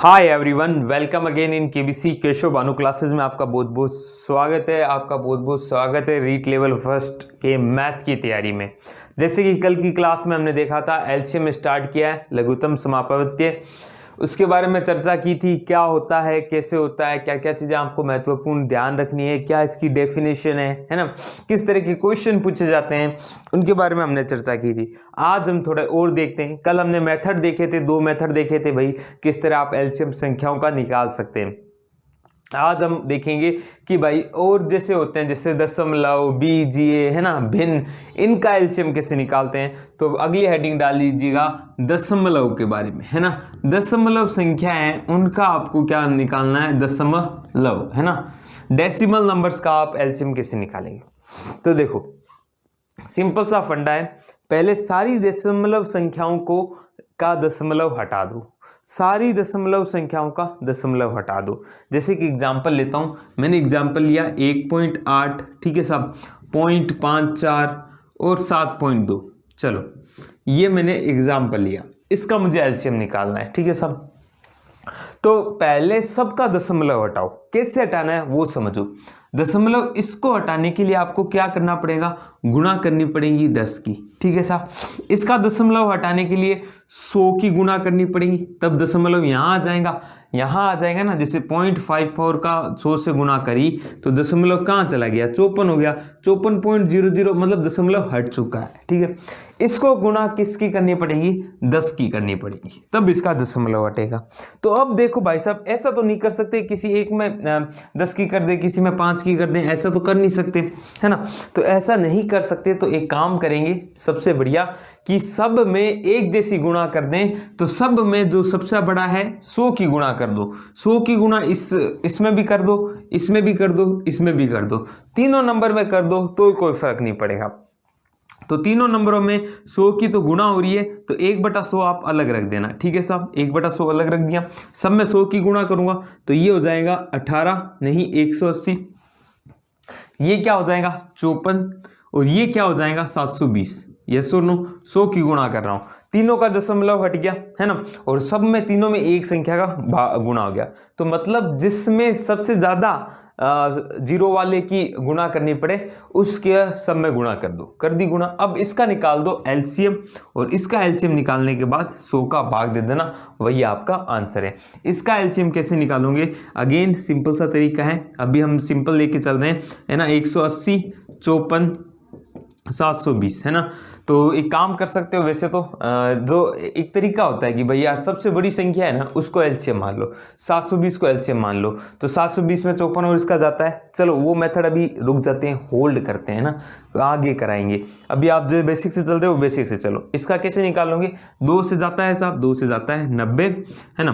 Hi everyone, welcome again in KBC Keshav Bhanu classes में आपका बहुत बहुत स्वागत है रीट लेवल फर्स्ट के मैथ की तैयारी में। जैसे कि कल की क्लास में हमने देखा था एलसीएम स्टार्ट किया है, लघुत्तम समापवर्तीय, उसके बारे में चर्चा की थी, क्या होता है, कैसे होता है, क्या क्या चीज़ें आपको महत्वपूर्ण ध्यान रखनी है, क्या इसकी डेफिनेशन है ना, किस तरह के क्वेश्चन पूछे जाते हैं, उनके बारे में हमने चर्चा की थी। आज हम थोड़ा और देखते हैं। कल हमने मेथड देखे थे, 2 मेथड देखे थे भाई, किस तरह आप एलसीएम संख्याओं का निकाल सकते हैं। आज हम देखेंगे कि भाई और जैसे होते हैं, जैसे दशमलव, बीजीए है ना, भिन्न, इनका एलसीएम कैसे निकालते हैं। तो अगली हेडिंग डाल लीजिएगा दशमलव के बारे में, है ना। दशमलव संख्या है उनका आपको क्या निकालना है, दशमलव, है ना। डेसिमल नंबर्स का आप एलसीएम कैसे निकालेंगे। तो देखो सिंपल सा फंडा है, पहले सारी दशमलव संख्याओं को का दशमलव हटा दो, सारी दशमलव संख्याओं का दशमलव हटा दो। जैसे कि एग्जांपल लेता हूं, मैंने एग्जांपल लिया 1.8, ठीक है साहब, 0.54 और 7.2। चलो ये मैंने एग्जांपल लिया, इसका मुझे एलसीएम निकालना है, ठीक है साहब। तो पहले सबका दशमलव हटाओ, कैसे हटाना है वो समझो। दशमलव इसको हटाने के लिए आपको क्या करना पड़ेगा, गुणा करनी पड़ेगी 10 की, ठीक है साहब। इसका दशमलव हटाने के लिए 100 की गुणा करनी पड़ेगी, तब दशमलव यहाँ आ जाएगा ना। जैसे 0.54 का 100 से गुणा करी तो दशमलव कहाँ चला गया, 54 हो गया, 54.00, मतलब दशमलव हट चुका है, ठीक है। इसको गुणा किसकी करनी पड़ेगी, 10 की करनी पड़ेगी, तब इसका दशमलव हटेगा। तो अब देखो भाई साहब, ऐसा तो नहीं कर सकते किसी एक में 10 की कर दे, किसी में 5 की कर दें, ऐसा तो कर नहीं सकते, है ना। तो ऐसा नहीं कर सकते तो एक काम करेंगे सबसे बढ़िया, कि सब में एक जैसी गुणा कर दें। तो सब में जो सबसे बड़ा है 100 की गुणा कर दो, 100 की गुणा इसमें भी कर दो, इसमें भी कर दो, इसमें भी कर दो, तीनों नंबर में कर दो तो कोई फर्क नहीं पड़ेगा। तो तीनों नंबरों में 100 की तो गुणा हो रही है, तो 1/100 आप अलग रख देना, ठीक है साहब। 1/100 अलग रख दिया, सब में 100 की गुणा करूंगा तो ये हो जाएगा 18 नहीं 180, ये क्या हो जाएगा 54, और ये क्या हो जाएगा 720। यस और नो, 100 की गुणा कर रहा हूं, तीनों का दशमलव हट गया, है ना। और सब में तीनों में एक संख्या का गुणा हो गया। तो मतलब जिसमें सबसे ज्यादा जीरो वाले की गुणा करनी पड़े उसके सब में गुणा कर दो, कर दी गुणा। अब इसका निकाल दो एलसीएम, और इसका एलसीएम निकालने के बाद 100 का भाग दे देना, वही आपका आंसर है। इसका एलसीएम कैसे निकालोगे, अगेन सिंपल सा तरीका है, अभी हम सिंपल लेके चल रहे हैं, है ना। 180, 54, 720, है ना। तो एक काम कर सकते हो, वैसे तो जो एक तरीका होता है कि भाई यार सबसे बड़ी संख्या है ना उसको एलसीएम मान लो, 720 को एलसीएम मान लो, तो 720 में 54 और इसका जाता है। चलो वो मेथड अभी रुक जाते हैं, होल्ड करते हैं ना, तो आगे कराएंगे। अभी आप जो बेसिक से चल रहे हो बेसिक से चलो। इसका कैसे निकालोगे, 2 से जाता है साहब, 2 से जाता है 90, है ना।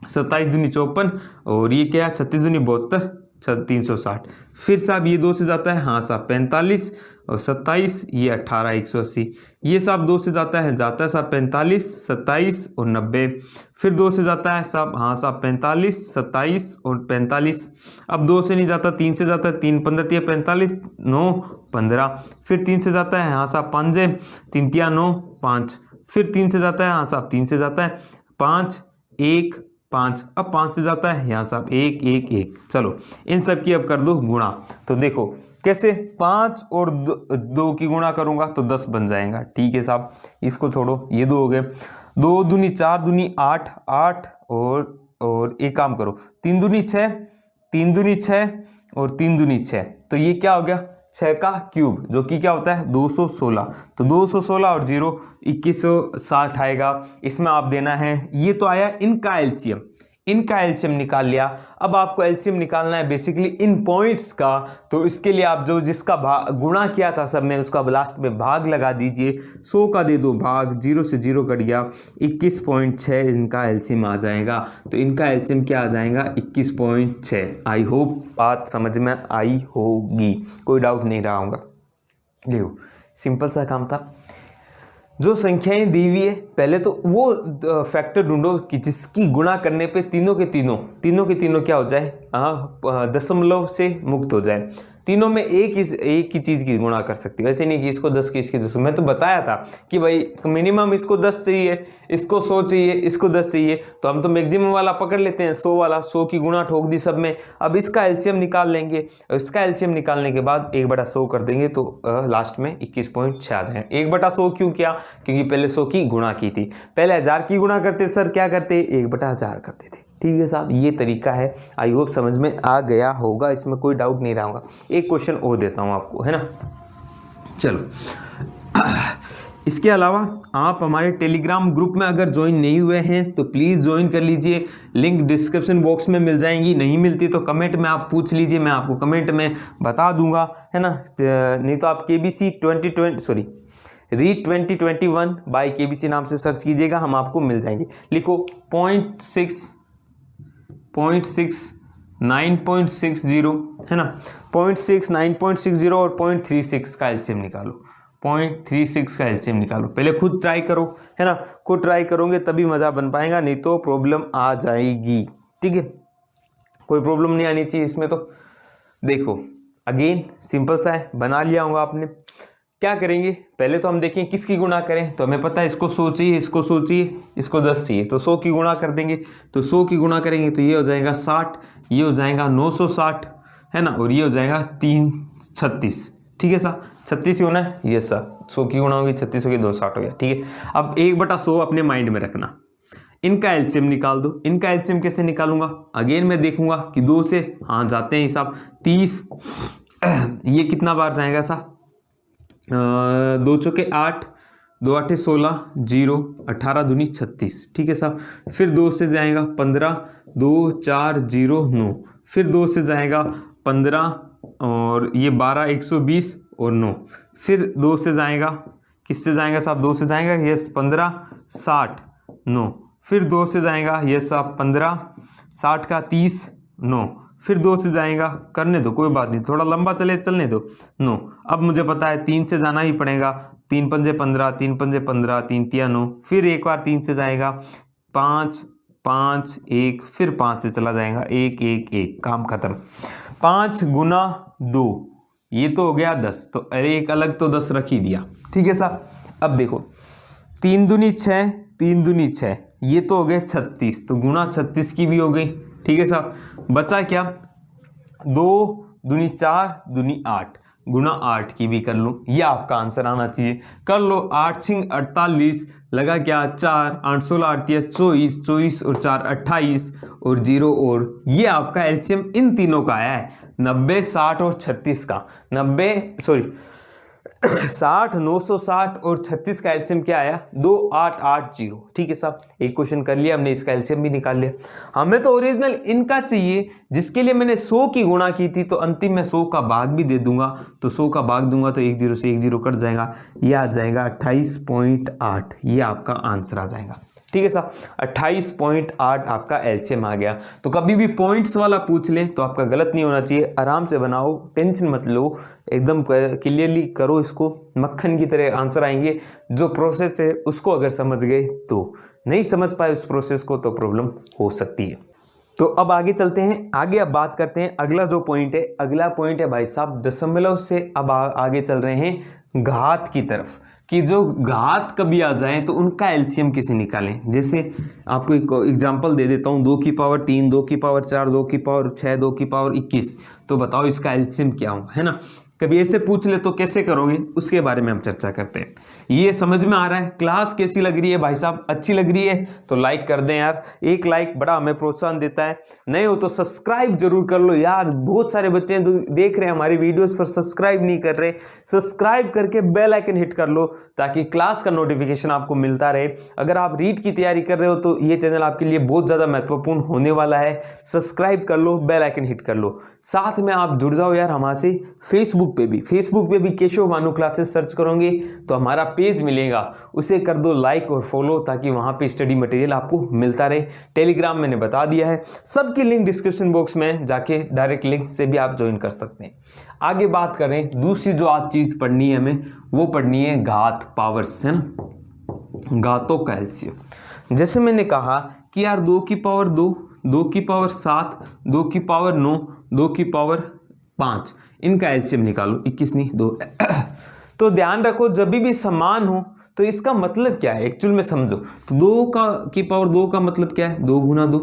27 दूनी 54, और ये क्या 36 दूनी 72, 360। फिर साहब ये 2 से जाता है, हाँ साहब 45, और 27, ये 18, 180। ये साहब 2 से जाता है साहब 45, 27 और 90। फिर 2 से जाता है साहब, हाँ साहब 45, 27 और 45। अब 2 से नहीं जाता, 3 से जाता है, 3 15 45, 9 15। फिर 3 से जाता है, हाँ साहब 5, 3 9 5। फिर 3 से जाता है, हाँ साहब 3 से जाता है 5 1 5। अब 5 से जाता है, यहाँ साहब 1 1 1। चलो इन सब की अब कर दो गुणा। तो देखो कैसे, 5 और 2 की गुणा करूंगा तो 10 बन जाएगा, ठीक है साहब। इसको छोड़ो, ये 2 हो गए, 2 दूनी 4 दूनी 8 8, और एक काम करो, 3 दूनी 6, 3 दूनी 6 और 3 दूनी 6, तो ये क्या हो गया 6 का क्यूब, जो कि क्या होता है 216। तो 216 और 0 2160 आएगा। इसमें आप देना है, ये तो आया इनका एलसीएम, इनका एलसीएम निकाल लिया। अब आपको एलसीएम निकालना है बेसिकली इन पॉइंट्स का। तो इसके लिए आप जो जिसका गुणा किया था सब में, उसका लास्ट में भाग लगा दीजिए, 100 का दे दो भाग, 0 से 0 कट गया, 21.6 इनका एलसीएम आ जाएगा। तो इनका एलसीएम क्या आ जाएगा 21.6। आई होप बात समझ में आई होगी, कोई डाउट नहीं रहा होगा। देखो सिंपल सा काम था, जो संख्याएं दी हुई है पहले तो वो फैक्टर ढूंढो कि जिसकी गुणा करने पे तीनों के तीनों क्या हो जाए, दशमलव से मुक्त हो जाए। तीनों में एक ही चीज़ की गुणा कर सकती है, वैसे नहीं कि इसको 10 की इसकी 10। मैं तो बताया था कि भाई मिनिमम इसको 10 चाहिए, इसको 100 चाहिए, इसको 10 चाहिए, तो हम तो मैक्सिमम वाला पकड़ लेते हैं 100 वाला, 100 की गुणा ठोक दी सब में। अब इसका एलसीएम निकाल लेंगे, और इसका एलसीएम निकालने के बाद 1/100 कर देंगे तो लास्ट में 21.6 आ जाएगा। 1/100 क्यों किया? क्योंकि पहले 100 की गुणा की थी। पहले 1000 की गुणा करते सर, क्या करते? 1/1000 करते थे। ठीक है साहब, ये तरीका है। आई होप समझ में आ गया होगा, इसमें कोई डाउट नहीं रहूँगा। एक क्वेश्चन और देता हूँ आपको, है ना। चलो, इसके अलावा आप हमारे टेलीग्राम ग्रुप में अगर ज्वाइन नहीं हुए हैं तो प्लीज़ ज्वाइन कर लीजिए। लिंक डिस्क्रिप्शन बॉक्स में मिल जाएंगी, नहीं मिलती तो कमेंट में आप पूछ लीजिए, मैं आपको कमेंट में बता दूंगा, है ना। नहीं तो आप KBC 2021 बाय KBC नाम से सर्च कीजिएगा, हम आपको मिल जाएंगे। लिखो 0.6 9.60, है ना। 0.6 9.60 और 0.36 का एलसीएम निकालो। 0.36 का एलसीएम निकालो, पहले खुद ट्राई करो, है ना। खुद ट्राई करोगे तभी मज़ा बन पाएगा, नहीं तो प्रॉब्लम आ जाएगी। ठीक है, कोई प्रॉब्लम नहीं आनी चाहिए इसमें। तो देखो अगेन सिंपल सा है, बना लिया होगा आपने। क्या करेंगे, पहले तो हम देखें किसकी गुणा करें। तो हमें पता है इसको 100 चाहिए, इसको 100 चाहिए, इसको 10 चाहिए, तो 100 की गुणा कर देंगे। तो 100 की गुणा करेंगे तो ये हो जाएगा 60, ये हो जाएगा 960, है ना, और ये हो जाएगा 336। ठीक है सर, 36 ही होना है, ये सर 100 की गुणा होगी 36 होगी, 260 हो गया। ठीक है, अब 1/100 अपने माइंड में रखना। इनका एलसीएम निकाल दो। इनका एलसीएम कैसे निकालूंगा? अगेन मैं देखूंगा कि 2 से हाँ जाते हैं हिसाब, 30, ये कितना बार जाएगा साहब? 2 चौके 8, 2 8 16, 0, 18 दूनी 36। ठीक है साहब, फिर 2 से जाएगा 15, 2 4 0 9, फिर 2 से जाएगा 15 और ये 12 120 और 9, फिर 2 से जाएगा, किससे जाएगा साहब? 2 से जाएगा यस 15 60 9, फिर 2 से जाएगा यस साहब 15 60 का 30 9, फिर 2 से जाएगा, करने दो कोई बात नहीं, थोड़ा लंबा चलने दो 9। अब मुझे पता है 3 से जाना ही पड़ेगा, 3 पंजे 15, 3 पंजे 15, 3 तिया 9, फिर एक बार 3 से जाएगा 5 5 1, फिर 5 से चला जाएगा 1 1 1, काम खत्म। 5 गुना 2, ये तो हो गया 10, तो एक अलग तो 10 रख ही दिया। ठीक है साहब, अब देखो 3 दूनी 6, 3 दूनी 6, ये तो हो गए 36, तो गुना 36 की भी हो गई। ठीक है साहब, बचा क्या? 2 दूनी 4 दूनी 8, गुना 8 की भी कर लो, ये आपका आंसर आना चाहिए। कर लो, 8 6 48, लगा क्या 4, 8 16 8 24, 24 और 4 28 और 0, और ये आपका एलसीएम इन तीनों का आया है 90 60 और 36 का। 60 960 और 36 का एलसीएम क्या आया? 2880। ठीक है साहब, एक क्वेश्चन कर लिया हमने, इसका एलसीएम भी निकाल लिया। हमें तो ओरिजिनल इनका चाहिए, जिसके लिए मैंने 100 की गुणा की थी, तो अंतिम में 100 का भाग भी दे दूंगा, तो 100 का भाग दूंगा तो 1 0 से 1 0 कट जाएगा, ये आ जाएगा 28.8, ये आपका आंसर आ जाएगा। ठीक है साहब, 28.8 आपका एलसीएम आ गया। तो कभी भी पॉइंट्स वाला पूछ ले तो आपका गलत नहीं होना चाहिए, आराम से बनाओ, टेंशन मत लो, एकदम क्लियरली करो इसको, मक्खन की तरह आंसर आएंगे। जो प्रोसेस है उसको अगर समझ गए तो, नहीं समझ पाए उस प्रोसेस को तो प्रॉब्लम हो सकती है। तो अब आगे चलते हैं, आगे अब बात करते हैं अगला जो पॉइंट है। अगला पॉइंट है भाई साहब दशमलव से अब आगे चल रहे हैं घात की तरफ, कि जो घात कभी आ जाए तो उनका एलसीएम कैसे निकालें। जैसे आपको एक एग्जांपल दे देता हूँ, 2 की पावर 3, 2 की पावर 4, 2 की पावर 6, 2 की पावर 21, तो बताओ इसका एलसीएम क्या होगा, है ना। कभी ऐसे पूछ ले तो कैसे करोगे, उसके बारे में हम चर्चा करते हैं। ये समझ में आ रहा है? क्लास कैसी लग रही है भाई साहब? अच्छी लग रही है तो लाइक कर दें यार, एक लाइक बड़ा हमें प्रोत्साहन देता है। नए हो तो सब्सक्राइब जरूर कर लो यार, बहुत सारे बच्चे देख रहे हैं हमारी वीडियोस पर सब्सक्राइब नहीं कर रहे, सब्सक्राइब करके बेल आइकन हिट कर लो ताकि क्लास का नोटिफिकेशन आपको मिलता रहे। अगर आप रीट की तैयारी कर रहे हो तो ये चैनल आपके लिए बहुत ज़्यादा महत्वपूर्ण होने वाला है। सब्सक्राइब कर लो, बेल आइकन हिट कर लो, साथ में आप जुड़ जाओ यार हमारे फेसबुक पे भी केशव भानु क्लासेस सर्च करोगे तो हमारा पेज मिलेगा, उसे कर दो लाइक और फॉलो ताकि वहां पे स्टडी मटेरियल आपको मिलता रहे। टेलीग्राम मैंने बता दिया है, सबकी लिंक डिस्क्रिप्शन बॉक्स में जाके डायरेक्ट लिंक से भी आप ज्वाइन कर सकते हैं। आगे बात करें, दूसरी जो आज चीज पढ़नी है हमें, वो पढ़नी है घात, पावर्स, है ना, घातों का एलसीएम। जैसे मैंने कहा कि यार 2 की पावर 2, 2 की पावर 7, 2 की पावर 9, 2 की पावर 5, इनका एलसीएम निकालो, 21 नहीं 2 तो ध्यान रखो जब भी समान हो तो इसका मतलब क्या है एक्चुअल में समझो। तो 2 की पावर 2 का मतलब क्या है 2 गुना 2,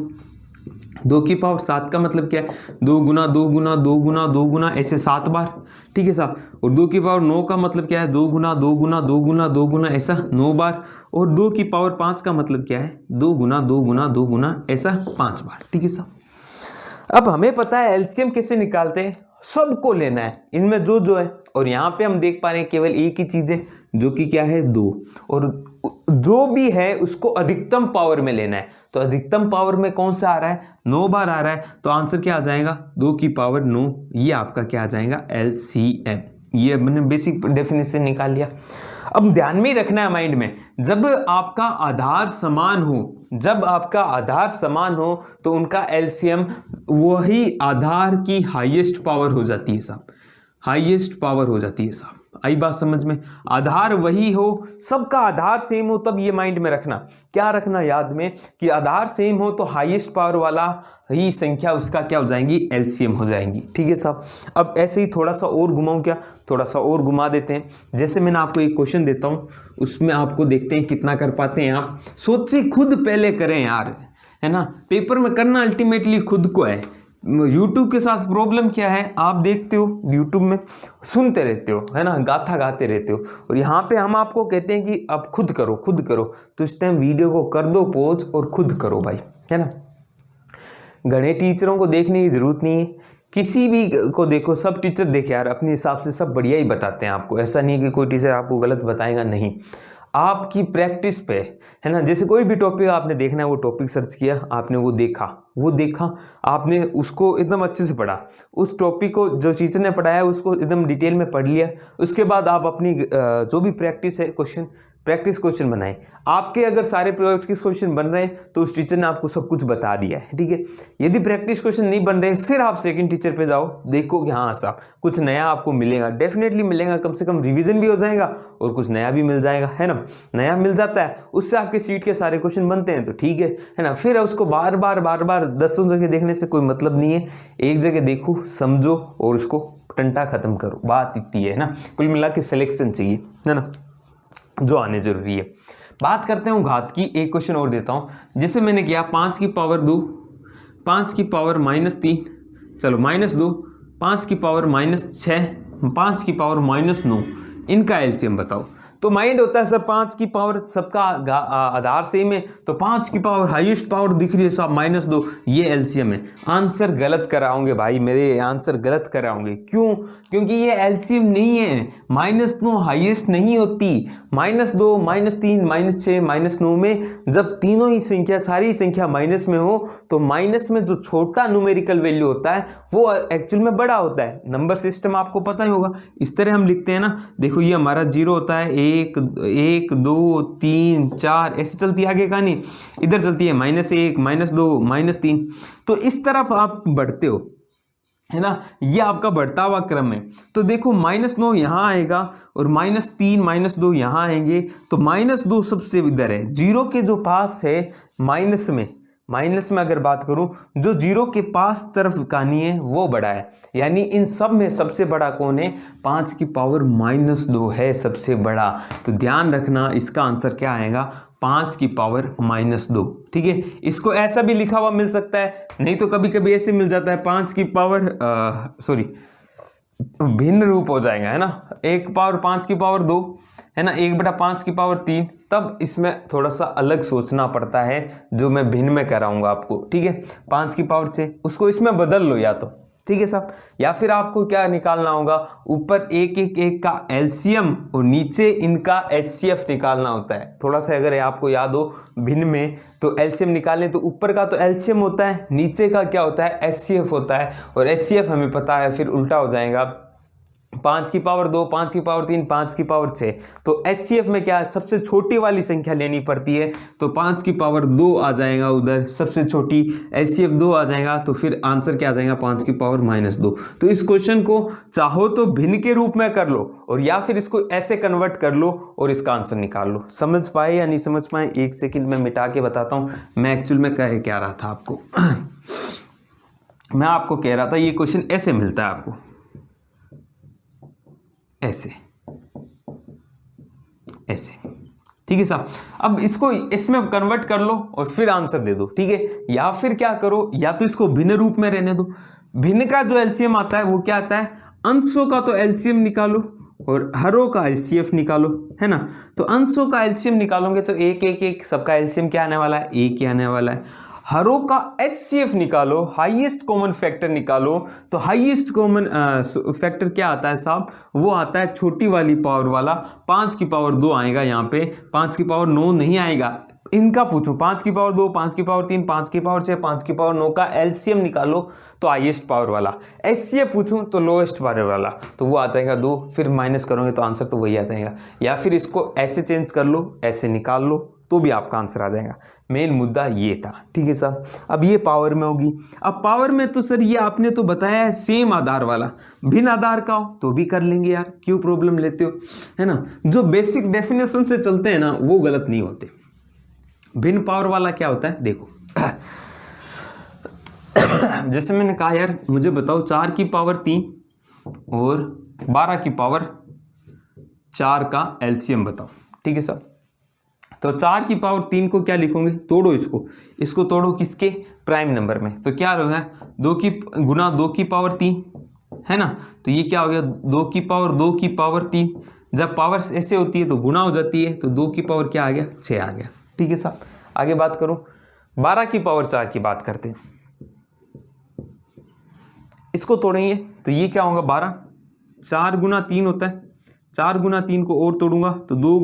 2 की पावर 7 का मतलब क्या है 2 गुना 2 गुना 2 गुना 2 गुना ऐसे 7 बार, ठीक है साहब। और 2 की पावर 9 का मतलब क्या है 2 गुना 2 गुना 2 गुना 2 गुना ऐसा 9 बार। और 2 की पावर 5 का मतलब क्या है 2 गुना 2 गुना 2 गुना ऐसा 5 बार, ठीक है साहब। अब हमें पता है एलसीएम कैसे निकालते हैं, सबको लेना है इनमें जो जो है। और यहाँ पे हम देख पा रहे हैं केवल एक ही चीज है जो कि क्या है 2, और जो भी है उसको अधिकतम पावर में लेना है। तो अधिकतम पावर में कौन सा आ रहा है 9 बार आ रहा है, तो आंसर क्या आ जाएगा 2 की पावर 9, ये आपका क्या आ जाएगा एलसीएम। ये मैंने बेसिक डेफिनेशन निकाल लिया। अब ध्यान में ही रखना है माइंड में, जब आपका आधार समान हो, जब आपका आधार समान हो तो उनका एलसीएम वही आधार की हाईएस्ट पावर हो जाती है साहब, हाईएस्ट पावर हो जाती है साहब। आई बात समझ में, आधार वही हो, सबका आधार सेम हो, तब ये माइंड में रखना, क्या रखना याद में कि आधार सेम हो तो हाईएस्ट पावर वाला ही संख्या उसका क्या हो जाएंगी एलसीएम हो जाएंगी, ठीक है साहब। अब ऐसे ही थोड़ा सा और घुमाऊं क्या, थोड़ा सा और घुमा देते हैं। जैसे मैंने आपको एक क्वेश्चन देता हूं, उसमें आपको देखते हैं कितना कर पाते हैं आप। सोचिए खुद पहले करें यार, है ना, पेपर में करना अल्टीमेटली खुद को है। यूट्यूब के साथ प्रॉब्लम क्या है, आप देखते हो यूट्यूब में सुनते रहते हो, है ना, गाथा गाते रहते हो, और यहाँ पे हम आपको कहते हैं कि आप खुद करो खुद करो। तो इस टाइम वीडियो को कर दो पॉज और खुद करो भाई, है ना। घने टीचरों को देखने की जरूरत नहीं है, किसी भी को देखो, सब टीचर देखे यार अपने हिसाब से सब बढ़िया ही बताते हैं आपको। ऐसा नहीं है कि कोई टीचर आपको गलत बताएगा, नहीं, आपकी प्रैक्टिस पे, है ना। जैसे कोई भी टॉपिक आपने देखना है, वो टॉपिक सर्च किया आपने, वो देखा आपने, उसको एकदम अच्छे से पढ़ा, उस टॉपिक को जो टीचर ने पढ़ाया उसको एकदम डिटेल में पढ़ लिया। उसके बाद आप अपनी जो भी प्रैक्टिस है प्रैक्टिस क्वेश्चन बनाए। आपके अगर सारे प्रैक्टिस क्वेश्चन बन रहे हैं तो उस टीचर ने आपको सब कुछ बता दिया है, ठीक है। यदि प्रैक्टिस क्वेश्चन नहीं बन रहे फिर आप सेकंड टीचर पे जाओ, देखो कि हाँ साहब कुछ नया आपको मिलेगा, डेफिनेटली मिलेगा, कम से कम रिवीजन भी हो जाएगा और कुछ नया भी मिल जाएगा, है ना। नया मिल जाता है उससे आपके सीट के सारे क्वेश्चन बनते हैं तो ठीक है ना। फिर उसको बार बार 10 जगह देखने से कोई मतलब नहीं है, एक जगह देखो समझो और उसको टंटा खत्म करो, बात इतनी है ना। कुल मिला के सिलेक्शन चाहिए, है ना, जो आने जरूरी है। बात करते हैं घात की, एक क्वेश्चन और देता हूं। जैसे मैंने किया 5 की पावर 2, 5 की पावर -3, चलो -2, 5 की पावर -6, 5 की पावर -9, इनका एलसीएम बताओ। तो माइंड होता है सर 5 की पावर सबका आधार सेम है, तो 5 की पावर हाईएस्ट पावर दिख रही है साहब -2, ये एलसीएम है। आंसर गलत कराओगे भाई मेरे, आंसर गलत कराओगे। क्यों? क्योंकि ये एलसीएम नहीं है, -9 हाईएस्ट नहीं होती। -2, -3, -6, -9 में जब तीनों ही संख्या, सारी संख्या माइनस में हो तो माइनस में जो छोटा न्यूमेरिकल वैल्यू होता है वो एक्चुअल में बड़ा होता है। नंबर सिस्टम आपको पता ही होगा, इस तरह हम लिखते हैं ना, देखो ये हमारा 0 होता है, 1 2 3 4 ऐसे चलती है आगे कहानी, इधर चलती है -1 -2 -3, तो इस तरफ आप बढ़ते हो, है ना, ये आपका बढ़ता हुआ क्रम है। तो देखो -9 यहाँ आएगा और -3 -2 यहाँ आएंगे, तो -2 सबसे इधर है, 0 के जो पास है माइनस में अगर बात करूं, जो 0 के पास तरफ कहानी है वो बड़ा है, यानी इन सब में सबसे बड़ा कौन है, 5 की पावर -2 है सबसे बड़ा। तो ध्यान रखना इसका आंसर क्या आएगा 5 की पावर -2, ठीक है। इसको ऐसा भी लिखा हुआ मिल सकता है, नहीं तो कभी कभी ऐसे मिल जाता है 5 की पावर भिन्न रूप हो जाएगा, है ना, 1 पावर 5 की पावर 2, है ना, 1/5 की पावर 3, तब इसमें थोड़ा सा अलग सोचना पड़ता है, जो मैं भिन्न में कराऊंगा आपको, ठीक है। 5 की पावर 6 उसको इसमें बदल लो या तो, ठीक है साहब, या फिर आपको क्या निकालना होगा, ऊपर 1 का एलसीएम और नीचे इनका एचसीएफ निकालना होता है। थोड़ा सा अगर आपको याद हो भिन्न में, तो एलसीएम निकालने तो ऊपर का तो एलसीएम होता है, नीचे का क्या होता है एचसीएफ होता है, और एचसीएफ हमें पता है फिर उल्टा हो जाएगा 5 की पावर 2, 5 की पावर 3, 5 की पावर 6। तो एचसीएफ में क्या है, सबसे छोटी वाली संख्या लेनी पड़ती है, तो 5 की पावर 2 आ जाएगा उधर सबसे छोटी, एचसीएफ 2 आ जाएगा, तो फिर आंसर क्या आ जाएगा 5 की पावर -2। तो इस क्वेश्चन को चाहो तो भिन्न के रूप में कर लो और या फिर इसको ऐसे कन्वर्ट कर लो और इसका आंसर निकाल लो। समझ पाए या नहीं समझ पाए, 1 सेकेंड में मिटा के बताता हूँ मैं एक्चुअल में कह क्या रहा था आपको। मैं आपको कह रहा था ये क्वेश्चन ऐसे मिलता है आपको, ऐसे ऐसे, ठीक है साहब। अब इसको इसमें कन्वर्ट कर लो और फिर आंसर दे दो, ठीक है। या फिर क्या करो, या तो इसको भिन्न रूप में रहने दो। भिन्न का जो एलसीएम आता है वो क्या आता है, अंशों का तो एलसीएम निकालो और हरों का एचसीएफ निकालो, है ना। तो अंशों का एलसीएम निकालोगे तो एक एक एक सबका एलसीएम क्या आने वाला है, एक ही आने वाला है। हरों का एचसीएफ निकालो, हाईएस्ट कॉमन फैक्टर निकालो, तो हाईएस्ट कॉमन फैक्टर क्या आता है साहब, वो आता है छोटी वाली पावर वाला, 5 की पावर 2 आएगा यहाँ पे, 5 की पावर 9 नहीं आएगा। इनका पूछूं 5 की पावर 2, 5 की पावर 3, 5 की पावर 6, 5 की पावर 9 का एलसीएम निकालो तो हाईएस्ट पावर वाला, एचसीएफ पूछूं तो लोएस्ट पावर वाला, तो वो आ जाएगा 2, फिर माइनस करोगे तो आंसर तो वही आ जाएगा। या फिर इसको ऐसे चेंज कर लो, ऐसे निकाल लो तो भी आपका आंसर आ जाएगा। मेन मुद्दा ये था, ठीक है साहब। अब ये पावर में होगी। अब पावर में तो सर ये आपने तो बताया है सेम आधार वाला, भिन्न आधार का हो तो भी कर लेंगे यार, क्यों प्रॉब्लम लेते हो, है ना। जो बेसिक डेफिनेशन से चलते हैं ना वो गलत नहीं होते। भिन्न पावर वाला क्या होता है, देखो जैसे मैंने कहा यार मुझे बताओ 4 की पावर 3 और 12 की पावर 4 का एलसीएम बताओ, ठीक है साहब। तो 4 की पावर 3 को क्या लिखोगे, तोड़ो इसको तोड़ो किसके, प्राइम नंबर में, तो क्या होगा 2 की गुना 2 की पावर 3, है ना। तो ये क्या हो गया 2 की पावर 2 की पावर 3, जब पावर ऐसे होती है तो गुना हो जाती है, तो 2 की पावर क्या आ गया 6 आ गया, ठीक है साहब। आगे बात करूं 12 की पावर 4 की बात करते हैं, इसको तोड़ेंगे तो ये क्या होगा 12, 4 गुना 3 होता है, 4 गुना 3 को और तोड़ूंगा तो 2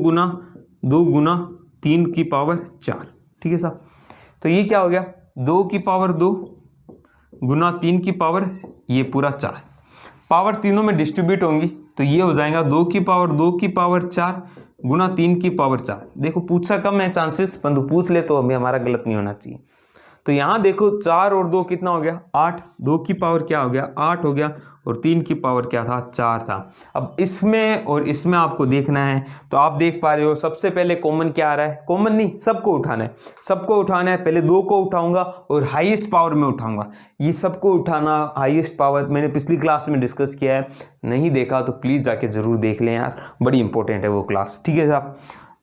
गुना 3 की पावर 4, ठीक है साहब। तो ये क्या हो गया 2 की पावर 2 गुना 3 की पावर ये पूरा 4, पावर तीनों में डिस्ट्रीब्यूट होंगी तो ये हो जाएगा 2 की पावर 4 गुना 3 की पावर 4। देखो पूछा कम है चांसेस, परंतु पूछ ले तो हमें हमारा गलत नहीं होना चाहिए। तो यहाँ देखो 4 और 2 कितना हो गया 8, 2 की पावर क्या हो गया 8 हो गया और 3 की पावर क्या था 4 था। अब इसमें और इसमें आपको देखना है, तो आप देख पा रहे हो सबसे पहले कॉमन क्या आ रहा है, कॉमन नहीं सबको उठाना है, सबको उठाना है। पहले 2 को उठाऊंगा और हाईएस्ट पावर में उठाऊंगा, ये सबको उठाना हाईएस्ट पावर मैंने पिछली क्लास में डिस्कस किया है, नहीं देखा तो प्लीज़ जाके ज़रूर देख लें यार, बड़ी इंपॉर्टेंट है वो क्लास, ठीक है साहब।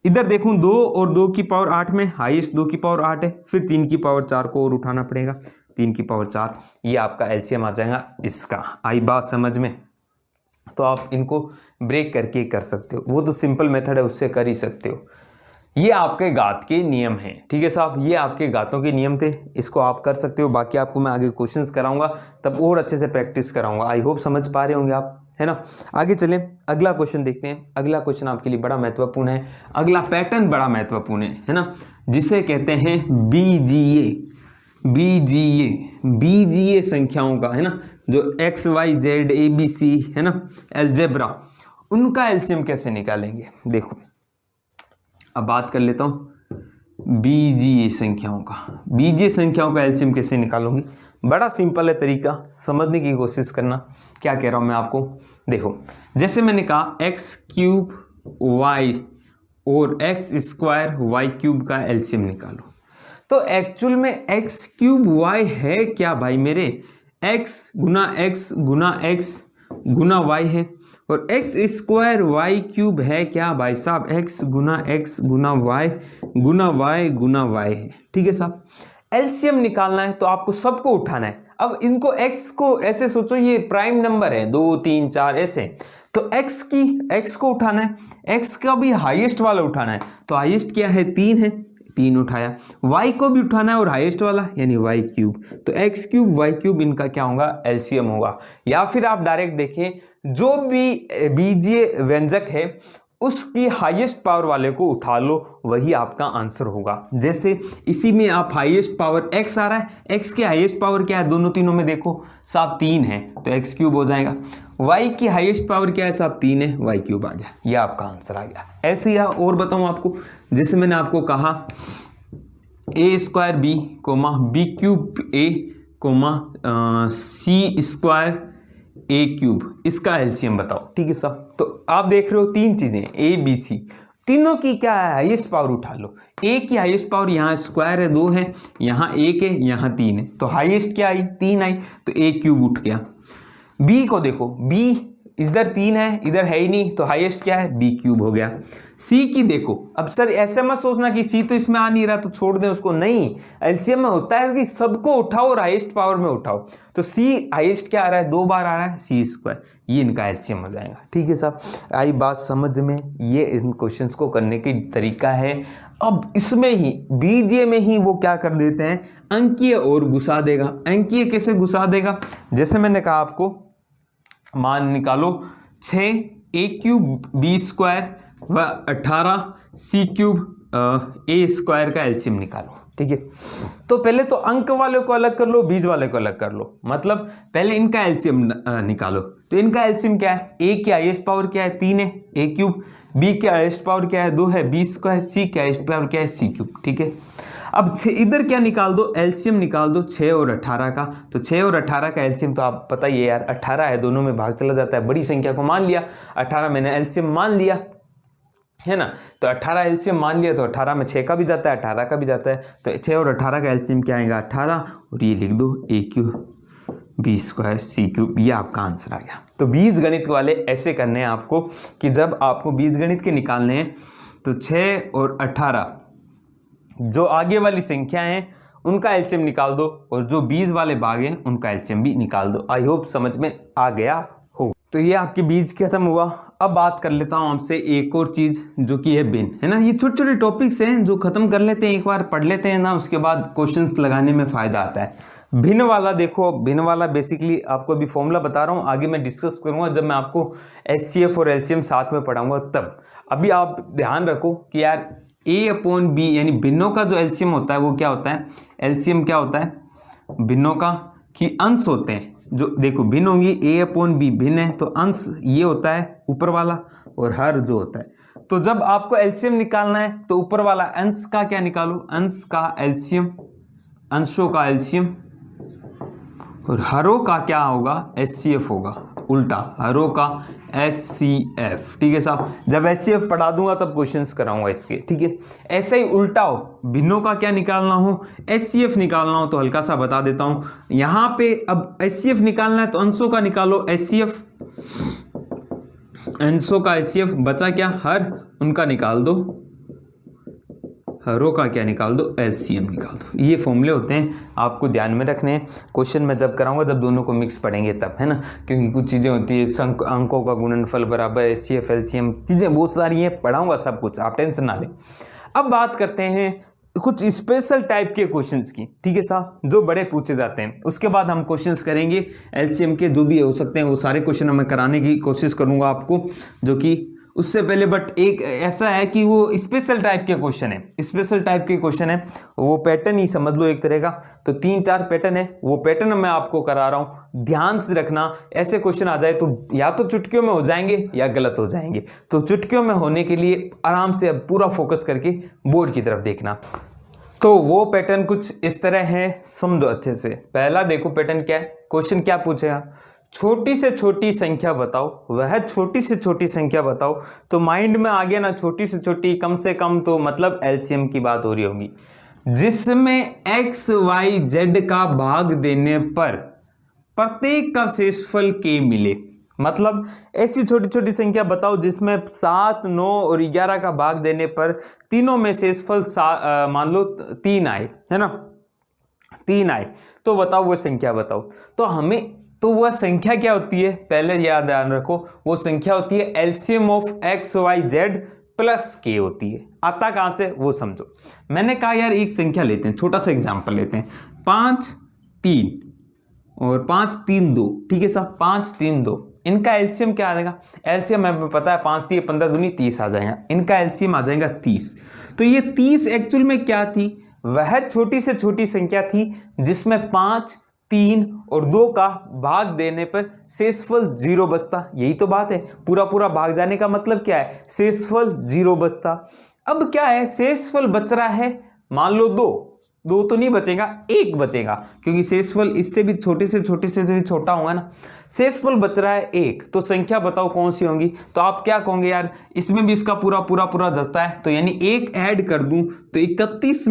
इधर देखूं 2 और 2 की पावर 8 में हाईएस्ट 2 की पावर 8 है, फिर 3 की पावर 4 को और उठाना पड़ेगा, 3 की पावर 4, ये आपका एलसीएम आ जाएगा इसका। आई बात समझ में, तो आप इनको ब्रेक करके कर सकते हो, वो तो सिंपल मेथड है उससे कर ही सकते हो। ये आपके घात के नियम हैं, ठीक है साहब, ये आपके घातों के नियम थे, इसको आप कर सकते हो। बाकी आपको मैं आगे क्वेश्चंस कराऊंगा तब और अच्छे से प्रैक्टिस कराऊंगा, आई होप समझ पा रहे होंगे आप, है ना। आगे चलें, अगला क्वेश्चन देखते हैं। अगला क्वेश्चन आपके लिए बड़ा महत्वपूर्ण है, अगला पैटर्न बड़ा महत्वपूर्ण है ना, जिसे कहते हैं बीजीए संख्याओं का, है ना, जो X Y Z A B C है ना, अलजेब्रा, उनका एलसीएम कैसे निकालेंगे। देखो अब बात कर लेता हूं बीजीए संख्याओं का, बीजीए संख्याओं का एलसीएम कैसे निकालोगे, बड़ा सिंपल है तरीका, समझने की कोशिश करना। क्या कह रहा हूं मैं आपको, देखो जैसे मैंने कहा एक्स क्यूब वाई और एक्स स्क्वायर वाई क्यूब का एलसीएम निकालो, तो एक्चुअल में एक्स क्यूब वाई है क्या भाई मेरे, एक्स गुना वाई है, और एक्स स्क्वायर वाई क्यूब है क्या भाई साहब, एक्स गुना वाई है, ठीक है साहब। एलसीएम निकालना है तो आपको सबको उठाना है। अब इनको एक्स को ऐसे सोचो ये प्राइम नंबर है 2 3 4 ऐसे, तो एक्स को उठाना है, एक्स का भी हाईएस्ट वाला उठाना है, तो हाईएस्ट क्या है 3 है, 3 उठाया। वाई को भी उठाना है और हाईएस्ट वाला यानी वाई क्यूब, तो एक्स क्यूब वाई क्यूब इनका क्या होगा एलसीएम होगा। या फिर आप डायरेक्ट देखें जो भी बीजीय व्यंजक है उसकी हाईएस्ट पावर वाले को उठा लो, वही आपका आंसर होगा। जैसे इसी में आप हाईएस्ट पावर एक्स आ रहा है, एक्स की हाईएस्ट पावर क्या है दोनों तीनों में देखो साहब 3 है, तो एक्स क्यूब हो जाएगा। वाई की हाईएस्ट पावर क्या है साहब 3 है, वाई क्यूब आ गया, ये आपका आंसर आ गया। ऐसे ही और बताऊं आपको, जैसे मैंने आपको कहा A square B comma B cube A comma C square A cube, इसका एलसीएम बताओ, ठीक है साहब। तो आप देख रहे हो 3 चीजें ए बी सी, तीनों की क्या है हाईएस्ट पावर उठा लो। ए की हाईएस्ट पावर यहाँ स्क्वायर है 2 है, यहाँ 1 है, यहाँ 3 है, तो हाईएस्ट क्या आई 3 आई, तो ए क्यूब उठ गया। बी को देखो, बी इधर 3 है, इधर है ही नहीं, तो हाईएस्ट क्या है, बी क्यूब हो गया। सी की देखो, अब सर ऐसे मत सोचना कि सी तो इसमें आ नहीं रहा तो छोड़ दें उसको, नहीं, एलसीएम में होता है कि सबको उठाओ और हाईएस्ट पावर में उठाओ। तो सी हाईएस्ट क्या आ रहा है, 2 बार आ रहा है, सी स्क्वायर, ये इनका एलसीएम हो जाएगा। ठीक है साहब, आई बात समझ में, ये इन क्वेश्चंस को करने की तरीका है। अब इसमें ही बीजे में ही वो क्या कर देते हैं, अंकीय और घुसा देगा। अंकीय कैसे घुसा देगा, जैसे मैंने कहा आपको, मान निकालो 6 ए क्यूब बी स्क्वायर व 18 सी क्यूब ए स्क्वायर का एलसीएम निकालो। ठीक है, तो पहले तो अंक वाले को अलग कर लो, बीज वाले को अलग कर लो, मतलब पहले इनका एलसीएम निकालो। तो इनका एलसीएम क्या है, ए की हाईएस्ट पावर क्या है, 3 है, ए क्यूब, बी की हाईएस्ट पावर क्या है, 2 है, बी स्क्वायर, सी की हाईएस्ट पावर क्या है, सी क्यूब। ठीक है, अब 6 इधर क्या निकाल दो, एलसीएम निकाल दो 6 और 18 का। तो 6 और 18 का एलसीएम तो आप पता ही है यार, 18 है, दोनों में भाग चला जाता है, बड़ी संख्या को मान लिया, 18 मैंने एलसीएम मान लिया, है ना। तो 18 एलसीएम मान लिया, तो 18 में 6 का भी जाता है, 18 का भी जाता है, तो 6 और 18 का एलसीएम क्या आएगा, 18, और ये लिख दो ए क्यूब बी स्क्वायर सी क्यूब, ये आपका आंसर आ गया। तो बीज गणित वाले ऐसे करने हैं आपको कि जब आपको बीज गणित के निकालने हैं तो 6 और 18 जो आगे वाली संख्या हैं उनका एलसीएम निकाल दो, और जो बीज वाले भाग हैं उनका एलसीएम भी निकाल दो। आई होप समझ में आ गया हो। तो ये आपके बीज खत्म हुआ। अब बात कर लेता हूँ आपसे एक और चीज़, जो कि है भिन्न, है ना। ये छोटे छोटे टॉपिक्स हैं जो खत्म कर लेते हैं, एक बार पढ़ लेते हैं ना, उसके बाद क्वेश्चंस लगाने में फ़ायदा आता है। भिन्न वाला देखो, भिन्न वाला बेसिकली आपको अभी फॉर्मूला बता रहा हूँ, आगे मैं डिस्कस करूँगा जब मैं आपको एचसीएफ और एलसीएम साथ में पढ़ाऊँगा तब। अभी आप ध्यान रखो कि यार A/B यानी भिन्नों का जो एलसीएम होता है वो क्या होता है, एलसीएम क्या होता है, भिन्नों का कि अंश होते हैं। जो देखो भिन्न होंगी, A/B भिन्न है, तो अंश ये होता है ऊपर वाला, और हर जो होता है। तो जब आपको एलसीएम निकालना है तो ऊपर वाला अंश का क्या निकालो, अंश का एलसीएम, अंशों का एलसीएम, और हरों का क्या होगा, एचसीएफ होगा, उल्टा हरों का एचसीएफ। ठीक है साहब, जब एचसीएफ पढ़ा दूंगा तब क्वेश्चंस कराऊंगा इसके। ठीक है, ऐसे ही उल्टा हो, भिन्नों का क्या निकालना हो, एचसीएफ निकालना हो, तो हल्का सा बता देता हूं यहां पे। अब एचसीएफ निकालना है तो अंशों का निकालो एचसीएफ, अंशों का एचसीएफ, बचा क्या हर, उनका निकाल दो, हरों का क्या निकाल दो, एलसीएम निकाल दो। ये फॉर्मूले होते हैं, आपको ध्यान में रखने हैं। क्वेश्चन में जब कराऊंगा तब दोनों को मिक्स पढ़ेंगे तब, है ना, क्योंकि कुछ चीज़ें होती है, अंकों का गुणनफल बराबर एचसीएफ एलसीएम, चीज़ें बहुत सारी हैं, पढ़ाऊंगा सब कुछ, आप टेंशन ना लें। अब बात करते हैं कुछ स्पेशल टाइप के क्वेश्चंस की। ठीक है साहब, जो बड़े पूछे जाते हैं, उसके बाद हम क्वेश्चंस करेंगे एलसीएम के, जो भी हो सकते हैं वो सारे क्वेश्चन मैं कराने की कोशिश करूंगा आपको, जो कि उससे पहले बट एक ऐसा है कि वो स्पेशल टाइप के क्वेश्चन है, स्पेशल टाइप के क्वेश्चन है, वो पैटर्न ही समझ लो एक तरह का। तो 3-4 पैटर्न है, वो पैटर्न मैं आपको करा रहा हूँ, ध्यान से रखना। ऐसे क्वेश्चन आ जाए तो या तो चुटकियों में हो जाएंगे या गलत हो जाएंगे, तो चुटकियों में होने के लिए आराम से अब पूरा फोकस करके बोर्ड की तरफ देखना। तो वो पैटर्न कुछ इस तरह है, समझो अच्छे से। पहला देखो पैटर्न क्या है, क्वेश्चन क्या पूछेगा, छोटी से छोटी संख्या बताओ, वह छोटी से छोटी संख्या बताओ। तो माइंड में आ गया ना, छोटी से छोटी, कम से कम, तो मतलब एलसीएम की बात हो रही होगी, जिसमें x y z का भाग देने पर प्रत्येक का शेषफल k मिले। मतलब ऐसी छोटी छोटी संख्या बताओ जिसमें 7, 9 और 11 का भाग देने पर तीनों में शेषफल मान लो 3 आए, है ना, 3 आए, तो बताओ वो संख्या बताओ। तो हमें, तो वह संख्या क्या होती है, पहले याद ध्यान रखो, वो संख्या होती है LCM of X Y Z plus के होती है। आता कहां से वो समझो। मैंने कहा यार एक संख्या लेते हैं, छोटा सा एग्जांपल लेते हैं, 5, 3 और 5, 3, 2। ठीक है साहब, 5, 3, 2, इनका एलसीएम क्या आ जाएगा, एलसीएम हमें पता है 5 3 15 दूनी 30 आ जाएगा, इनका एलसीएम आ जाएगा 30। तो ये 30 एक्चुअल में क्या थी, वह छोटी से छोटी संख्या थी जिसमें 5, 3 और 2 का भाग देने पर शेषफल 0 बचता। यही तो बात है, पूरा पूरा भाग जाने का मतलब क्या है, शेषफल 0 बचता। अब क्या है, शेषफल बच रहा है, मान लो 2 तो नहीं बचेगा, 1 बचेगा, क्योंकि शेषफल इससे भी छोटे से भी छोटा होगा ना। शेषफल बच रहा है 1, तो संख्या बताओ कौन सी होंगी। तो आप क्या कहोगे यार, इसमें भी इसका पूरा दसता है, तो यानी 1 ऐड कर दूं तो 31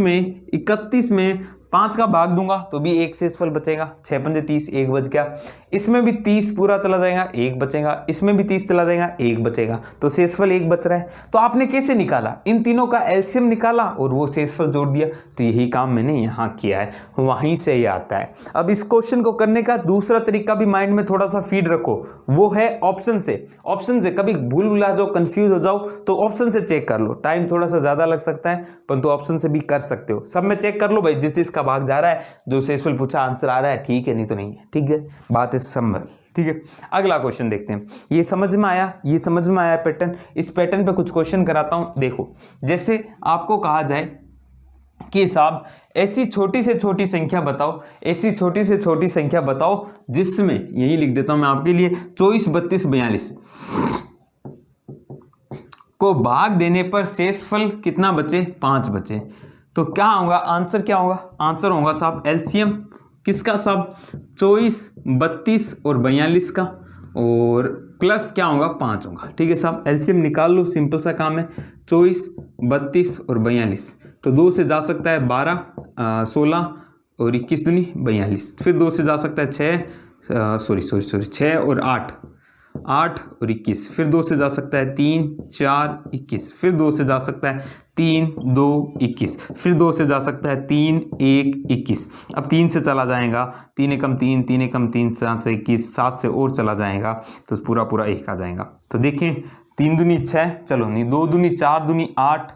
में 5 का भाग दूंगा तो भी 1 शेषफल बचेगा, 6 पंजे 30, 1 बच गया। इसमें भी 30 पूरा चला जाएगा, 1 बचेगा। इसमें भी 30 चला जाएगा, 1 बचेगा। तो शेषफल 1 बच रहा है। तो आपने कैसे निकाला? इन तीनों का एलसीएम निकाला और वो शेषफल जोड़ दिया। तो यही काम मैंने यहाँ किया है, वहीं से ही आता है। अब इस क्वेश्चन को करने का दूसरा तरीका भी माइंड में थोड़ा सा फीड रखो, वो है ऑप्शन से। ऑप्शन से कभी भूल भुला जाओ, कंफ्यूज हो जाओ तो ऑप्शन से चेक कर लो। टाइम थोड़ा सा ज्यादा लग सकता है परंतु ऑप्शन से भी कर सकते हो। सब में चेक कर लो भाई, जिस चीज का भाग जा रहा है, जो शेषफल पूछा आंसर आ रहा है, ठीक है, नहीं तो नहीं है। ठीक है, बात है संभल। ठीक है, अगला क्वेश्चन देखते हैं। ये समझ में आया? ये समझ में आया पैटर्न? इस पैटर्न पे कुछ क्वेश्चन कराता हूं। देखो, जैसे आपको कहा जाए कि साहब ऐसी छोटी से छोटी संख्या बताओ, ऐसी छोटी से छोटी संख्या बताओ जिसमें, यही लिख देता हूं मैं आपके लिए, 24, 32, 42 को भाग देने पर शेषफल कितना बचे? 5 बचे। तो क्या होगा आंसर? क्या होगा आंसर? होगा साहब एलसीएम किसका साहब? 24, 32 और 42 का, और प्लस क्या होगा? 5 होगा। ठीक है साहब, एलसीएम निकाल लो, सिंपल सा काम है। 24, 32 और 42, तो 2 से जा सकता है 12, 16 और 21 दूनी 42। फिर 2 से जा सकता है 6 और 8 और 21। फिर 2 से जा सकता है 3, 4, 21। फिर 2 से जा सकता है 3, 2, 21। फिर 2 से जा सकता है 3, 1, 21। अब 3 से चला जाएगा, 3 एकम 3, 3 एकम 3, 7 से 21, 7 से और चला जाएगा तो पूरा 1 आ जाएगा। तो देखें, 3 दूनी 6, चलो नहीं, 2 दूनी 4, दूनी 8,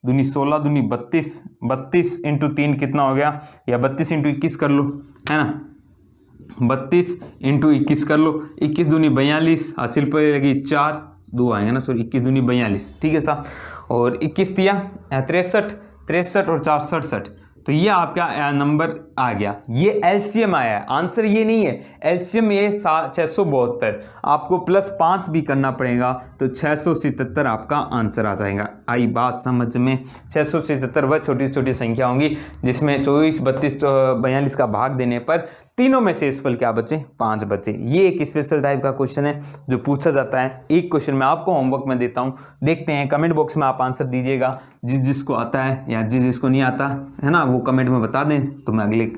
दूनी 16, दूनी 32, 32 इंटू 3 कितना हो गया? या 32 इंटू 21 कर लो, है ना, 32 इंटू 21 कर लो। 21 दूनी 42, हासिल पर लगी 4, 2 आएंगे ना, सॉरी 21 दूनी 42। ठीक है साहब, और 21 दिया 63, 63 और 4 67। तो ये आपका नंबर आ गया। ये एलसीएम आया है, आंसर ये नहीं है। एलसीएम ये 672, आपको प्लस 5 भी करना पड़ेगा तो 677 आपका आंसर आ जाएगा। आई बात समझ में? 677 वह छोटी छोटी संख्या होंगी जिसमें 24, 32, 42 का भाग देने पर तीनों में शेषफल क्या बचे? 5 बचे। ये एक स्पेशल टाइप का क्वेश्चन है जो पूछा जाता है। एक क्वेश्चन मैं आपको होमवर्क में देता हूँ, देखते हैं, कमेंट बॉक्स में आप आंसर दीजिएगा। जिसको आता है या जिसको नहीं आता है ना, वो कमेंट में बता दें तो मैं अगले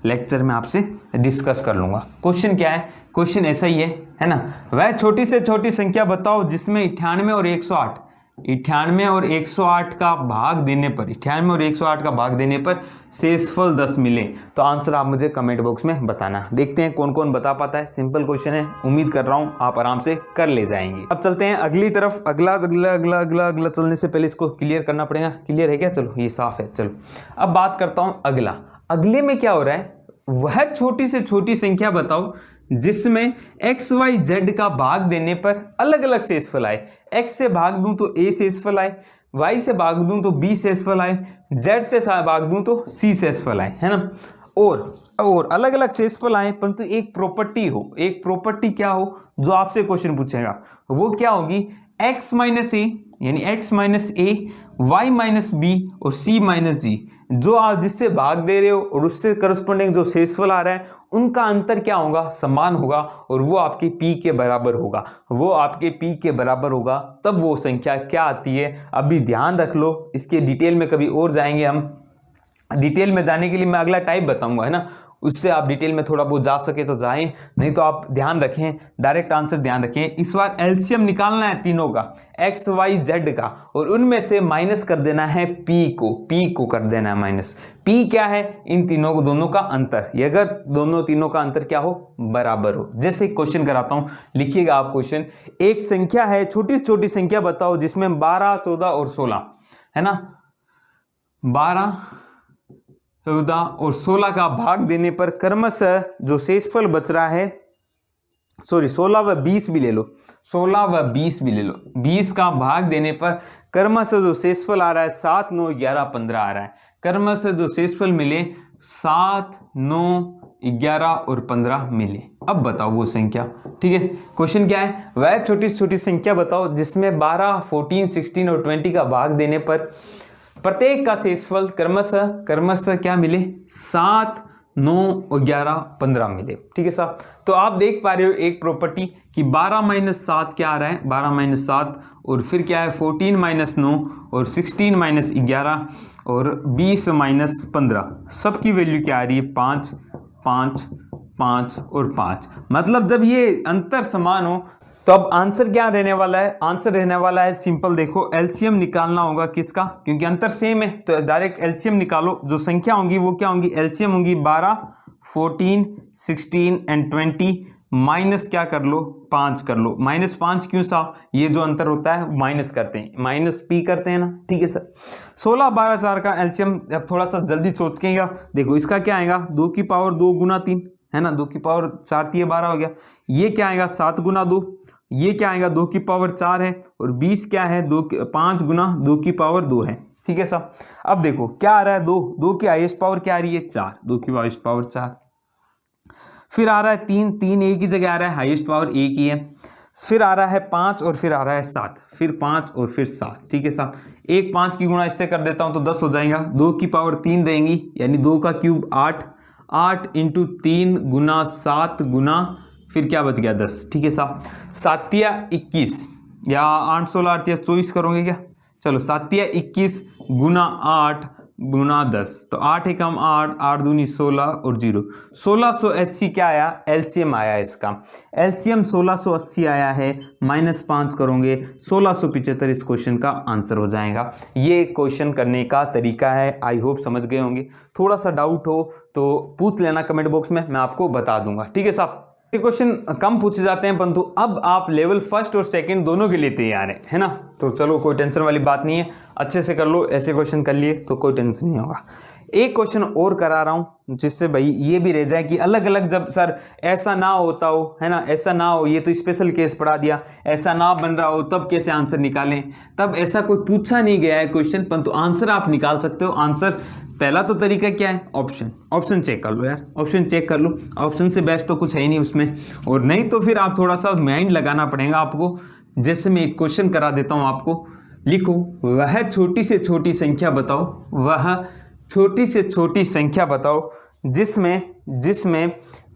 लेक्चर में आपसे डिस्कस कर लूँगा। क्वेश्चन क्या है? क्वेश्चन ऐसा ही है ना, वह छोटी से छोटी संख्या बताओ जिसमें 98 और 108, 98 और 108 का भाग देने पर, 98 और 108 का भाग देने पर शेषफल 10 मिले। तो आंसर आप मुझे कमेंट बॉक्स में बताना। देखते हैं कौन कौन बता पाता है। सिंपल क्वेश्चन है, उम्मीद कर रहा हूं आप आराम से कर ले जाएंगे। अब चलते हैं अगली तरफ। अगला चलने से पहले इसको क्लियर करना पड़ेगा। क्लियर है क्या? चलो ये साफ है। चलो अब बात करता हूं अगला। अगले में क्या हो रहा है? वह छोटी से छोटी संख्या बताओ जिसमें x, y, z का भाग देने पर अलग अलग शेषफल आए। x से भाग दूं तो a शेषफल आए, y से भाग दूं तो b शेषफल आए, z से भाग दूं तो c शेषफल आए, है ना। और अलग अलग शेषफल आए परंतु एक प्रॉपर्टी हो। एक प्रॉपर्टी क्या हो जो आपसे क्वेश्चन पूछेगा? वो क्या होगी? x माइनस ए यानी x माइनस ए, y माइनस बी और c माइनस जी। जो आप जिससे भाग दे रहे हो और उससे करस्पॉन्डिंग जो शेषफल आ रहा है उनका अंतर क्या होगा? समान होगा और वो आपके p के बराबर होगा। वो आपके p के बराबर होगा तब वो संख्या क्या आती है? अभी ध्यान रख लो, इसके डिटेल में कभी और जाएंगे हम। डिटेल में जाने के लिए मैं अगला टाइप बताऊंगा, है ना, उससे आप डिटेल में थोड़ा बहुत जा सके तो जाएं, नहीं तो आप ध्यान रखें, डायरेक्ट आंसर ध्यान रखें। इस बार एलसीएम निकालना है तीनों का, एक्स वाई जेड का, और उनमें से माइनस कर देना है पी को कर देना है माइनस। पी क्या है? इन तीनों को दोनों का अंतर। ये अगर दोनों तीनों का अंतर क्या हो? बराबर हो। जैसे क्वेश्चन कराता हूं, लिखिएगा आप क्वेश्चन। एक संख्या है, छोटी से छोटी संख्या बताओ जिसमें 12, 14 और 16, है ना, 12, 14 और 16 का भाग देने पर क्रमशः जो शेषफल बच रहा है, सॉरी 16 व 20 भी ले लो, 16 व 20 भी ले लो, 20 का भाग देने पर क्रमशः जो शेषफल आ रहा है 7, 9, 11, 15 आ रहा है। क्रमशः जो शेषफल मिले 7, 9, 11 और 15 मिले। अब बताओ वो संख्या। ठीक है, क्वेश्चन क्या है? वह छोटी छोटी संख्या बताओ जिसमें 12, 14, 16 और 20 का भाग देने पर प्रत्येक का शेषफल क्रमशः क्या मिले? 7, 9 और 11, 15 मिले। ठीक है साहब, तो आप देख पा रहे हो एक प्रॉपर्टी कि 12 माइनस 7 क्या आ रहा है? 12 माइनस 7, और फिर क्या है 14 माइनस 9 और 16 माइनस 11 और 20 माइनस 15, सबकी वैल्यू क्या आ रही है 5, 5, 5 और 5। मतलब जब ये अंतर समान हो तो अब आंसर क्या रहने वाला है, आंसर रहने वाला है सिंपल, देखो एलसीएम निकालना होगा किसका, क्योंकि अंतर सेम है तो डायरेक्ट एलसीएम निकालो। जो संख्या होंगी वो क्या होंगी, एलसीएम होंगी 12, 14, 16 एंड 20, माइनस क्या कर लो 5 कर लो। -5 क्यों साहब, ये जो अंतर होता है माइनस करते हैं, माइनस पी करते हैं ना, ठीक है सर। 16, 12, 4 का एलसीएम, अब थोड़ा सा जल्दी सोचेंगे, देखो इसका क्या आएगा 2 की पावर 2 गुना 3 है ना, 2 की पावर 4 3 12 हो गया। ये क्या आएगा 7 गुना 2, ये क्या आएगा 2 की पावर 4 है, और 20 क्या है 5 गुना 2 की पावर 2 है, ठीक है साहब। अब देखो क्या आ रहा है 2 की हाईएस्ट पावर क्या आ रही है 4, 2 की हाईएस्ट पावर 4। फिर आ रहा है 3 एक ही जगह आ रहा है, हाईएस्ट पावर एक ही है। फिर आ रहा है 5 और फिर आ रहा है 7, फिर 5 और फिर 7, ठीक है साहब। 5 की गुणा इससे कर देता हूं तो 10 हो जाएगा, 2 की पावर 3 रहेंगी, यानी 2 का क्यूब 8, 8 इंटू 3 गुना 7 गुना फिर क्या बच गया 10, ठीक है साहब। 7 या 21 या 8 16 8 या 24 करोगे क्या, चलो 7 या 21 गुना 8 गुना 10, तो 8 एकम 8, 8 दूनी 16 और 0, 1680 क्या आया एलसीएम आया इसका। एलसीएम 1680 आया है, -5 करोगे 1675 इस क्वेश्चन का आंसर हो जाएगा। ये क्वेश्चन करने का तरीका है, आई होप समझ गए होंगे। थोड़ा सा डाउट हो तो पूछ लेना कमेंट बॉक्स में, मैं आपको बता दूंगा, ठीक है साहब। ये क्वेश्चन कम पूछे जाते हैं परंतु अब आप लेवल फर्स्ट और सेकंड दोनों के लिए तैयार है ना, तो चलो कोई टेंशन वाली बात नहीं है, अच्छे से कर लो, ऐसे क्वेश्चन कर लिए तो कोई टेंशन नहीं होगा। एक क्वेश्चन और करा रहा हूं जिससे भाई ये भी रह जाए कि अलग अलग, जब सर ऐसा ना होता हो है ना, ऐसा ना हो, ये तो स्पेशल केस पढ़ा दिया, ऐसा ना बन रहा हो तब कैसे आंसर निकालें, तब ऐसा कोई पूछा नहीं गया है क्वेश्चन परंतु आंसर आप निकाल सकते हो। आंसर पहला तो तरीका क्या है, ऑप्शन चेक कर लो यार, ऑप्शन चेक कर लो, ऑप्शन से बेस्ट तो कुछ है ही नहीं उसमें, और नहीं तो फिर आप थोड़ा सा माइंड लगाना पड़ेगा आपको। जैसे मैं एक क्वेश्चन करा देता हूं आपको, लिखो वह छोटी से छोटी संख्या बताओ, वह छोटी से छोटी संख्या बताओ जिसमें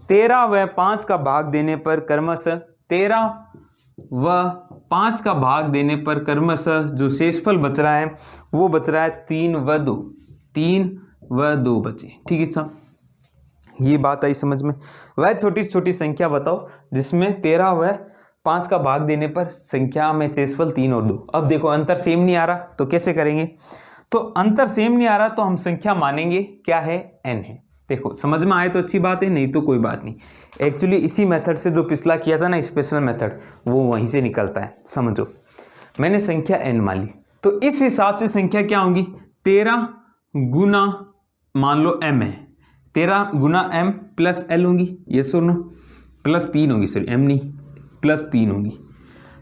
13 व 5 का भाग देने पर क्रमशः 13 व 5 का भाग देने पर क्रमशः जो शेषफल बच रहा है वो बच रहा है 3 व 2 बचे, ठीक है साहब। ये बात आई समझ में, वह छोटी छोटी संख्या बताओ जिसमें 13 व 5 का भाग देने पर संख्या में शेषफल 3 और 2। अब देखो अंतर सेम नहीं आ रहा तो कैसे करेंगे, तो अंतर सेम नहीं आ रहा तो हम संख्या मानेंगे क्या है n है। देखो समझ में आए तो अच्छी बात है, नहीं तो कोई बात नहीं। एक्चुअली इसी मेथड से जो पिछला किया था ना स्पेशल मेथड, वो वहीं से निकलता है, समझो। मैंने संख्या n मान ली तो इस हिसाब से संख्या क्या होगी 13 गुना मान लो m है, 13 गुना m प्लस l होगी, ये सुनो प्लस 3 होगी, सॉरी m नहीं प्लस 3 होगी।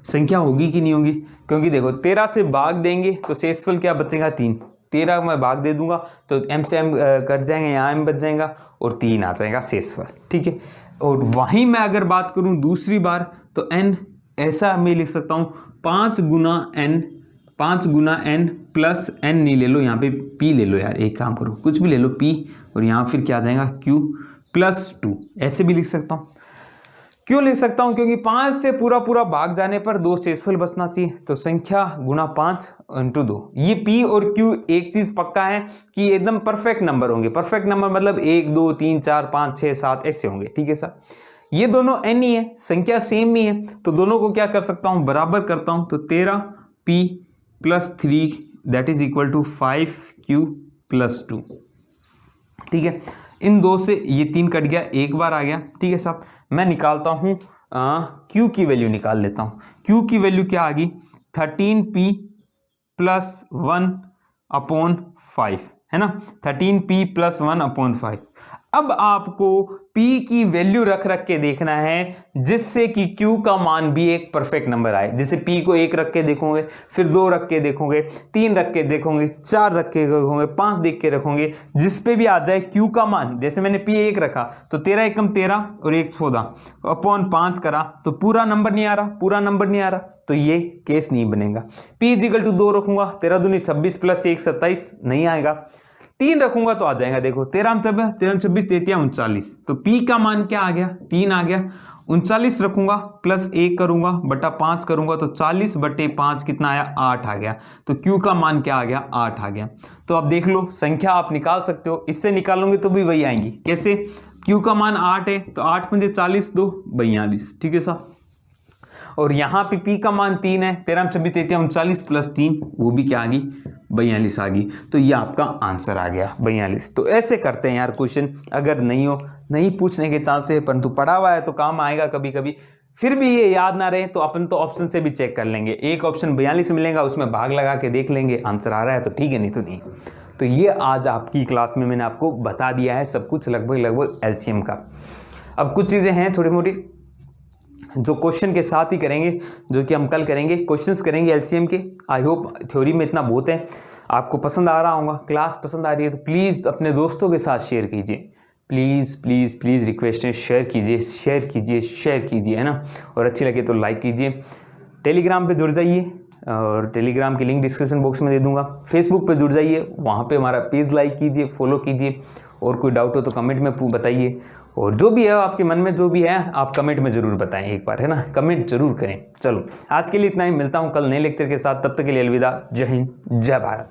संख्या होगी कि नहीं होगी, क्योंकि देखो 13 से भाग देंगे तो शेषफल क्या बचेगा 3, 13 में भाग दे दूंगा तो m से m कट जाएंगे, यहाँ m बच जाएगा और 3 आ जाएगा शेषफल, ठीक है। और वहीं मैं अगर बात करूं दूसरी बार तो n ऐसा मैं लिख सकता हूं 5 गुना n प्लस n नहीं ले लो, यहाँ पे p ले लो यार, एक काम करो कुछ भी ले लो p, और यहाँ फिर क्या आ जाएगा q प्लस 2, ऐसे भी लिख सकता हूँ। क्यों लिख सकता हूँ, क्योंकि 5 से पूरा भाग जाने पर 2 शेषफल बचना चाहिए, तो संख्या गुना 5 इंटू 2। ये p और q एक चीज पक्का है कि एकदम परफेक्ट नंबर होंगे, परफेक्ट नंबर मतलब 1 2 3 4 5 6 7 ऐसे होंगे, ठीक है सर। ये दोनों n ही है, संख्या सेम ही है, तो दोनों को क्या कर सकता हूँ बराबर करता हूँ, तो 13p plus 3 that is equal to 5q plus 2, ठीक है। इन दो से ये 3 कट गया, एक बार आ गया, ठीक है साहब। मैं निकालता हूँ q की वैल्यू निकाल लेता हूँ। q की वैल्यू क्या आ गई 13p प्लस 1/5 है ना, 13p प्लस 1/5। अब आपको p की वैल्यू रख के देखना है जिससे कि q का मान भी एक परफेक्ट नंबर आए। जैसे p को 1 रख के देखोगे, फिर 2 रख के देखोगे, 3 रख के देखोगे, 4 रख के देखोगे, 5 देख के रखोगे, जिस पे भी आ जाए q का मान। जैसे मैंने p 1 रखा तो 13 एकम 13 और 1 14 अपॉन 5 करा तो पूरा नंबर नहीं आ रहा, तो ये केस नहीं बनेगा। p इक्वल टू 2 रखूंगा, 13 दूनी 26 प्लस 1 27 नहीं आएगा। 3 रखूंगा तो आ जाएगा, देखो 13 26 33 39, तो P का मान क्या आ गया, 3 आ गया। 39 रखूंगा प्लस 1 करूंगा बटा 5 करूंगा तो 40 बटे 5 कितना आया, 8 आ गया। तो Q का मान क्या आ गया, 8 आ गया। तो अब देख लो संख्या आप निकाल सकते हो, इससे निकालोगे तो भी वही आएंगी। कैसे, Q का मान 8 है तो 8 पंजे 40 2 42, ठीक है साहब। और यहाँ पे P का मान 3 है, 13 26 33 39 प्लस 3 वो भी क्या आ गई, 42 आ गई। तो ये आपका आंसर आ गया 42। तो ऐसे करते हैं यार क्वेश्चन, अगर नहीं पूछने के चांस है, परंतु पढ़ा हुआ है तो काम आएगा कभी कभी। फिर भी ये याद ना रहे तो अपन तो ऑप्शन से भी चेक कर लेंगे, एक ऑप्शन 42 मिलेगा उसमें भाग लगा के देख लेंगे, आंसर आ रहा है तो ठीक है, नहीं तो नहीं। तो ये आज आपकी क्लास में मैंने आपको बता दिया है सब कुछ, लगभग एलसीएम का। अब कुछ चीज़ें हैं छोटी मोटी जो क्वेश्चन के साथ ही करेंगे, जो कि हम कल करेंगे, क्वेश्चंस करेंगे एलसीएम के। आई होप थ्योरी में इतना बहुत है, आपको पसंद आ रहा होगा, क्लास पसंद आ रही है तो प्लीज़ अपने दोस्तों के साथ शेयर कीजिए, प्लीज़ प्लीज़ प्लीज़ रिक्वेस्ट है, शेयर कीजिए, है ना। और अच्छी लगे तो लाइक कीजिए। टेलीग्राम पे जुड़ जाइए, और टेलीग्राम की लिंक डिस्क्रिप्शन बॉक्स में दे दूंगा। फेसबुक पे जुड़ जाइए, वहाँ पे हमारा पेज लाइक कीजिए, फॉलो कीजिए। और कोई डाउट हो तो कमेंट में बताइए, और जो भी है आपके मन में जो भी है आप कमेंट में ज़रूर बताएं एक बार, है ना, कमेंट जरूर करें। चलो आज के लिए इतना ही, मिलता हूँ कल नए लेक्चर के साथ, तब तक के लिए अलविदा, जय हिंद जय भारत।